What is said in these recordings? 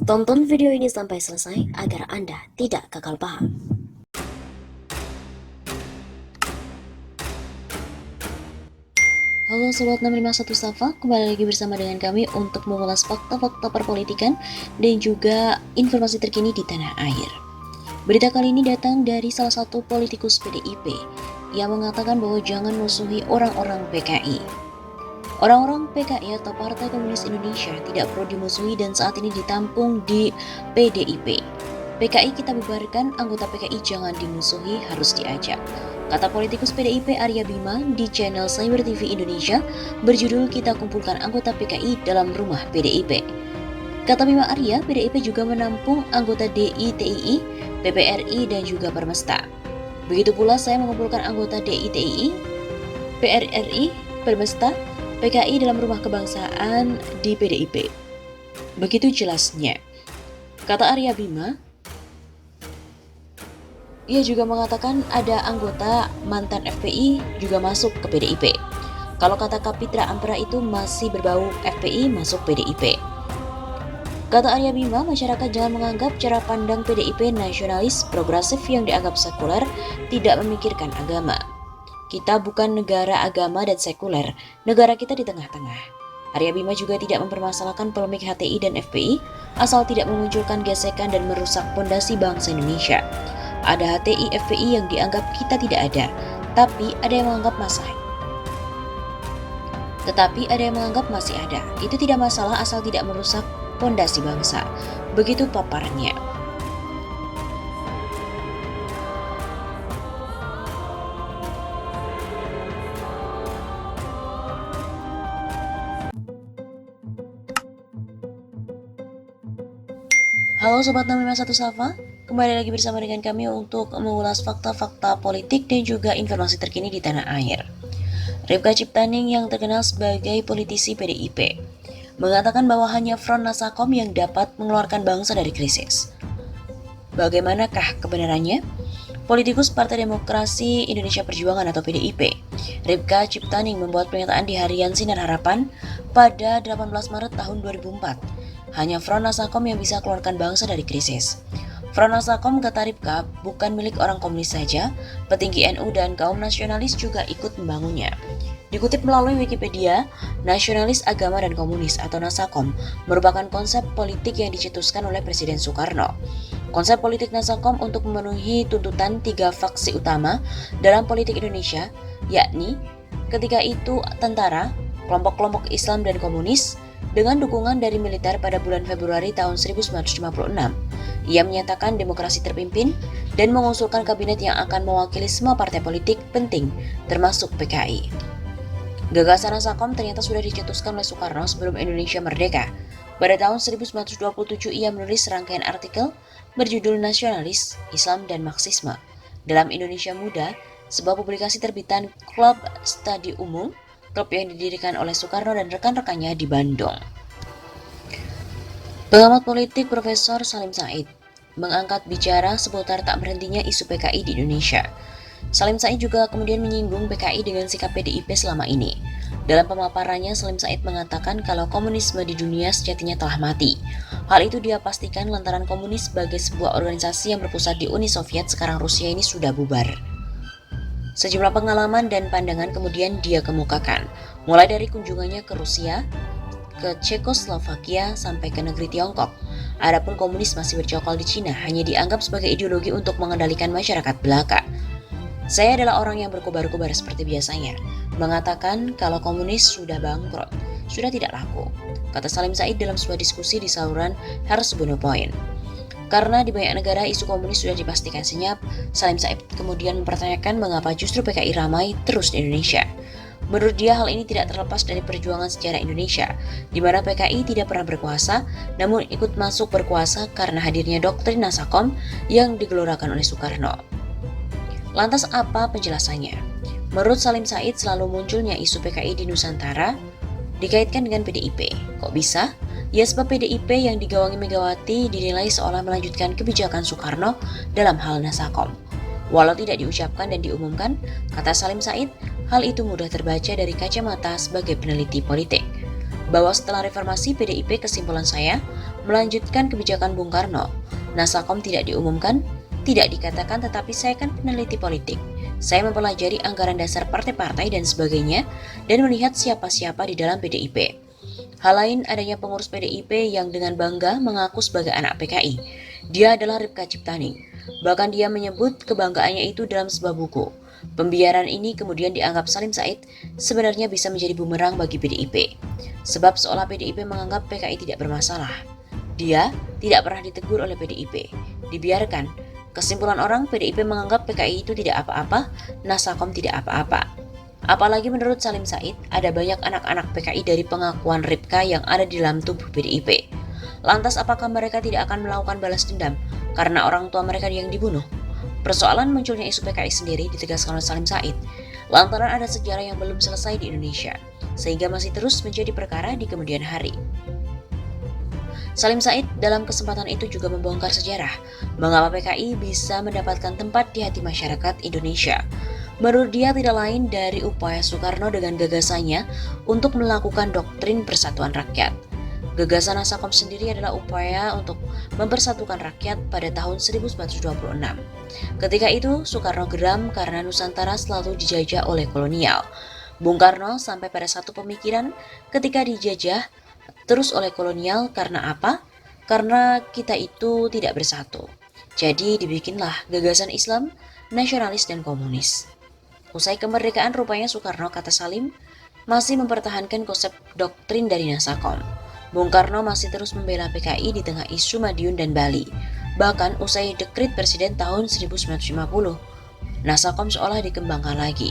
Tonton video ini sampai selesai agar Anda tidak gagal paham. Halo Sobat 651 Safa, kembali lagi bersama dengan kami untuk mengulas fakta-fakta perpolitikan dan juga informasi terkini di tanah air. Berita kali ini datang dari salah satu politikus PDIP yang mengatakan bahwa jangan musuhi orang-orang PKI. Orang-orang PKI atau Partai Komunis Indonesia tidak perlu dimusuhi dan saat ini ditampung di PDIP. PKI kita bubarkan, anggota PKI jangan dimusuhi, harus diajak. Kata politikus PDIP Arya Bima di channel Cyber TV Indonesia berjudul Kita Kumpulkan Anggota PKI dalam Rumah PDIP. Kata Bima Arya, PDIP juga menampung anggota DI, TII, PPRI dan juga Permesta. Begitu pula saya mengumpulkan anggota DI, TII, PRRI, Permesta, PKI dalam rumah kebangsaan di PDIP. Begitu jelasnya. Kata Arya Bima, ia juga mengatakan ada anggota mantan FPI juga masuk ke PDIP. Kalau kata Kapitra Ampera itu masih berbau FPI masuk PDIP. Kata Arya Bima, masyarakat jangan menganggap cara pandang PDIP nasionalis progresif yang dianggap sekuler tidak memikirkan agama. Kita bukan negara agama dan sekuler, negara kita di tengah-tengah. Arya Bima juga tidak mempermasalahkan polemik HTI dan FPI, asal tidak memunculkan gesekan dan merusak fondasi bangsa Indonesia. Ada HTI, FPI yang dianggap kita tidak ada, tapi ada yang menganggap masih ada. Itu tidak masalah asal tidak merusak fondasi bangsa. Begitu paparnya. Halo Sobat 651 Safa, kembali lagi bersama dengan kami untuk mengulas fakta-fakta politik dan juga informasi terkini di tanah air. Ripka Ciptaning yang terkenal sebagai politisi PDIP mengatakan bahwa hanya Front Nasakom yang dapat mengeluarkan bangsa dari krisis. Bagaimanakah kebenarannya? Politikus Partai Demokrasi Indonesia Perjuangan atau PDIP, Ripka Ciptaning membuat pernyataan di harian Sinar Harapan pada 18 Maret tahun 2004. Hanya Front Nasakom yang bisa keluarkan bangsa dari krisis. Front Nasakom, kata Ripka, bukan milik orang komunis saja, petinggi NU dan kaum nasionalis juga ikut membangunnya. Dikutip melalui Wikipedia, nasionalis agama dan komunis atau Nasakom merupakan konsep politik yang dicetuskan oleh Presiden Soekarno. Konsep politik Nasakom untuk memenuhi tuntutan tiga faksi utama dalam politik Indonesia, yakni ketika itu tentara, kelompok-kelompok Islam dan komunis, dengan dukungan dari militer pada bulan Februari tahun 1956. Ia menyatakan demokrasi terpimpin dan mengusulkan kabinet yang akan mewakili semua partai politik penting, termasuk PKI. Gagasan Nasakom ternyata sudah dicetuskan oleh Soekarno sebelum Indonesia merdeka. Pada tahun 1927 ia menulis rangkaian artikel berjudul Nasionalis, Islam dan Marxisme dalam Indonesia Muda, sebuah publikasi terbitan Klub Studi Umum, klub yang didirikan oleh Soekarno dan rekan-rekannya di Bandung. Pengamat politik Profesor Salim Said mengangkat bicara seputar tak berhentinya isu PKI di Indonesia. Salim Said juga kemudian menyinggung PKI dengan sikap PDIP selama ini. Dalam pemaparannya, Salim Said mengatakan kalau komunisme di dunia sejatinya telah mati. Hal itu dia pastikan lantaran komunis sebagai sebuah organisasi yang berpusat di Uni Soviet, sekarang Rusia ini sudah bubar. Sejumlah pengalaman dan pandangan kemudian dia kemukakan, mulai dari kunjungannya ke Rusia, ke Cekoslovakia, sampai ke negeri Tiongkok. Adapun komunis masih bercokol di Cina, hanya dianggap sebagai ideologi untuk mengendalikan masyarakat belaka. Saya adalah orang yang berkobar-kobar seperti biasanya, mengatakan kalau komunis sudah bangkrut, sudah tidak laku, kata Salim Said dalam sebuah diskusi di saluran Herzbunno Point. Karena di banyak negara isu komunis sudah dipastikan senyap, Salim Said kemudian mempertanyakan mengapa justru PKI ramai terus di Indonesia. Menurut dia hal ini tidak terlepas dari perjuangan sejarah Indonesia, di mana PKI tidak pernah berkuasa, namun ikut masuk berkuasa karena hadirnya doktrin Nasakom yang digelorakan oleh Soekarno. Lantas apa penjelasannya? Menurut Salim Said, selalu munculnya isu PKI di Nusantara dikaitkan dengan PDIP. Kok bisa? Ya sebab PDIP yang digawangi Megawati dinilai seolah melanjutkan kebijakan Soekarno dalam hal Nasakom. Walau tidak diucapkan dan diumumkan, kata Salim Said, hal itu mudah terbaca dari kacamata sebagai peneliti politik. Bahwa setelah reformasi PDIP, kesimpulan saya, melanjutkan kebijakan Bung Karno. Nasakom tidak diumumkan, tidak dikatakan, tetapi saya kan peneliti politik. Saya mempelajari anggaran dasar partai-partai dan sebagainya, dan melihat siapa-siapa di dalam PDIP. Hal lain adanya pengurus PDIP yang dengan bangga mengaku sebagai anak PKI. Dia adalah Ripka Ciptaning. Bahkan dia menyebut kebanggaannya itu dalam sebuah buku. Pembiaran ini kemudian dianggap Salim Said sebenarnya bisa menjadi bumerang bagi PDIP. Sebab seolah PDIP menganggap PKI tidak bermasalah. Dia tidak pernah ditegur oleh PDIP. Dibiarkan. Kesimpulan orang, PDIP menganggap PKI itu tidak apa-apa, Nasakom tidak apa-apa. Apalagi menurut Salim Said, ada banyak anak-anak PKI dari pengakuan Ripka yang ada di dalam tubuh PDIP. Lantas apakah mereka tidak akan melakukan balas dendam karena orang tua mereka yang dibunuh? Persoalan munculnya isu PKI sendiri ditegaskan oleh Salim Said, lantaran ada sejarah yang belum selesai di Indonesia, sehingga masih terus menjadi perkara di kemudian hari. Salim Said dalam kesempatan itu juga membongkar sejarah, mengapa PKI bisa mendapatkan tempat di hati masyarakat Indonesia. Menurut dia tidak lain dari upaya Soekarno dengan gagasannya untuk melakukan doktrin persatuan rakyat. Gagasan Nasakom sendiri adalah upaya untuk mempersatukan rakyat pada tahun 1926. Ketika itu, Soekarno geram karena Nusantara selalu dijajah oleh kolonial. Bung Karno sampai pada satu pemikiran ketika dijajah terus oleh kolonial karena apa? Karena kita itu tidak bersatu. Jadi dibikinlah gagasan Islam, nasionalis dan komunis. Usai kemerdekaan rupanya Soekarno, kata Salim, masih mempertahankan konsep doktrin dari Nasakom. Bung Karno masih terus membela PKI di tengah isu Madiun dan Bali. Bahkan usai dekrit Presiden tahun 1950, Nasakom seolah dikembangkan lagi.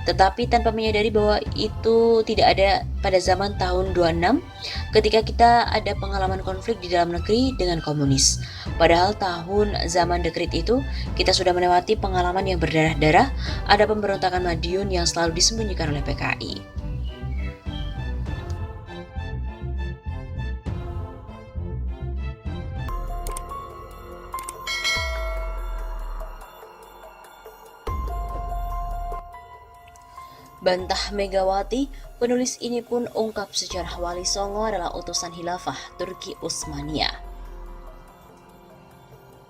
Tetapi tanpa menyadari bahwa itu tidak ada pada zaman tahun 26 ketika kita ada pengalaman konflik di dalam negeri dengan komunis. Padahal tahun zaman dekrit itu kita sudah melewati pengalaman yang berdarah-darah, ada pemberontakan Madiun yang selalu disembunyikan oleh PKI. Bantah Megawati, penulis ini pun ungkap sejarah Wali Songo adalah utusan Khilafah Turki Utsmaniyah.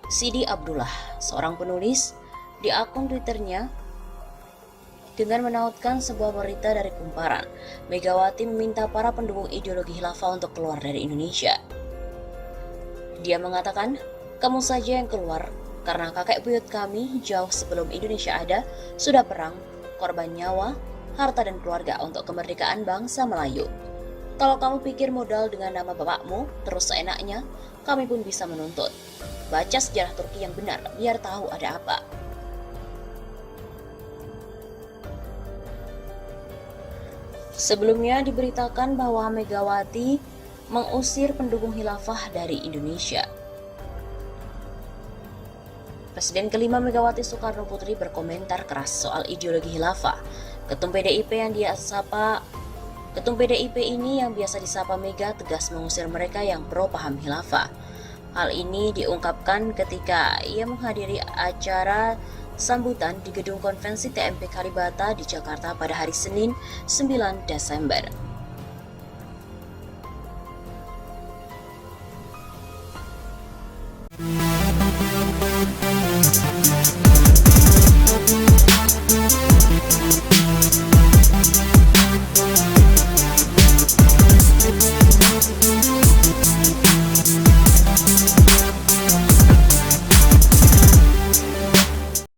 Sidi Abdullah, seorang penulis, di akun Twitternya dengan menautkan sebuah berita dari Kumparan, Megawati meminta para pendukung ideologi Khilafah untuk keluar dari Indonesia. Dia mengatakan, kamu saja yang keluar, karena kakek buyut kami jauh sebelum Indonesia ada, sudah perang, korban nyawa, harta dan keluarga untuk kemerdekaan bangsa Melayu. Kalau kamu pikir modal dengan nama bapakmu, terus seenaknya, kami pun bisa menuntut. Baca sejarah Turki yang benar, biar tahu ada apa. Sebelumnya diberitakan bahwa Megawati mengusir pendukung khilafah dari Indonesia. Presiden kelima Megawati Soekarno Putri berkomentar keras soal ideologi khilafah. Ketum PDIP ini yang biasa disapa Mega tegas mengusir mereka yang pro paham khilafah. Hal ini diungkapkan ketika ia menghadiri acara sambutan di Gedung Konvensi TMP Kalibata di Jakarta pada hari Senin 9 Desember.